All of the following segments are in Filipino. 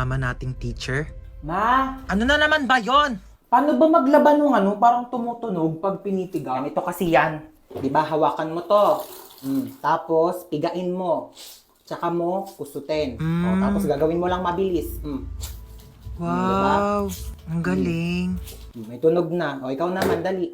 mama nating teacher. Ma, Ano na naman ba yon? paano ba maglaban ng parang tumutunog pag pinitigaw? Ito kasi yan. Di ba, hawakan mo to. Tapos, pigain mo. Tsaka mo, kusutin. O, tapos gagawin mo lang mabilis. Wow, ang galing. May tunog na. O, ikaw naman, dali.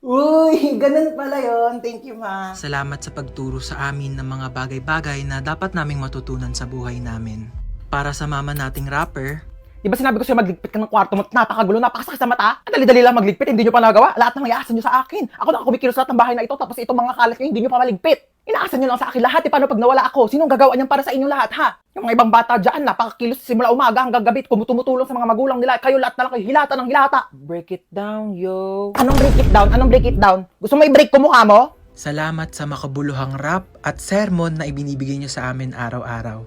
Uy, ganun pala yon. Thank you, ma. Salamat sa pagturo sa amin ng mga bagay-bagay na dapat naming matutunan sa buhay namin. Para sa mama nating rapper, Di ba sinabi ko sa'yo magligpit ka ng kwarto mo? Napakagulo, napakasakit sa mata. Ang dali-dali lang magligpit, hindi nyo pa nagawa. Lahat ng iaasan nyo sa akin. Ako na kumikilos lahat ng bahay na ito, tapos itong mga kalat nyo, hindi nyo pa maligpit. Inaasan nyo lang sa akin lahat. Paano pag nawala ako? Sinong gagawa niyan para sa inyo lahat, ha? Yung mga ibang bata dyan, napakakilos simula umaga hanggang gabi, tumutulong sa mga magulang nila. Kayo lahat na lang kayo, hilata ng hilata. Break it down, yo. Anong break it down? Anong break it down? Gusto mo i-break ko mukha mo? salamat sa makabuluhang rap at sermon na ibinibigay nyo sa amin araw-araw.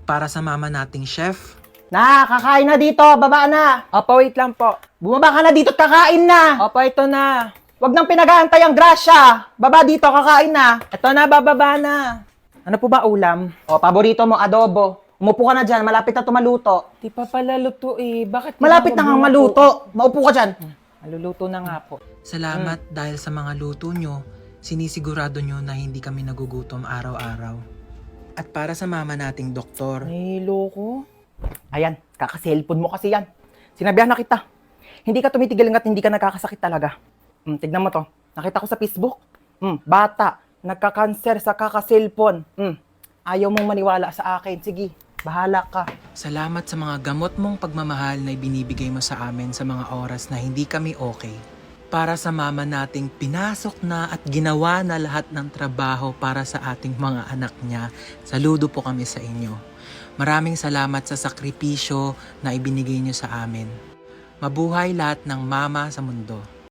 Para sa mama nating chef, Kakain na dito, baba na. Opo, wait lang po. Bumaba ka na dito at kakain na. Opo, ito na. Huwag nang pinag-aantay ang grasya. Baba dito, kakain na. Ito na, bababa na. Ano po ba ulam? O, paborito mo, adobo. Umupo ka na dyan, malapit na tumaluto. Di pa pala luto eh. Bakit Malapit na kang maluto. Maupo ka dyan. Maluluto na nga po. salamat dahil sa mga luto nyo, sinisigurado nyo na hindi kami nagugutom araw-araw. At para sa mama nating doktor, Nahilo ko. Ayan, kaka-cellphone mo kasi yan. Sinabihan na kita. Hindi ka tumitigil hanggat hindi ka nagkakasakit talaga. Tignan mo to. Nakita ko sa Facebook. Bata, nagka-cancer sa kaka-cellphone. Ayaw mong maniwala sa akin. Sige, bahala ka. salamat sa mga gamot mong pagmamahal na ibinibigay mo sa amin sa mga oras na hindi kami okay. Para sa mama nating pinasok na at ginawa na lahat ng trabaho para sa ating mga anak niya, saludo po kami sa inyo. Maraming salamat sa sakripisyo na ibinigay niyo sa amin. Mabuhay lahat ng mama sa mundo.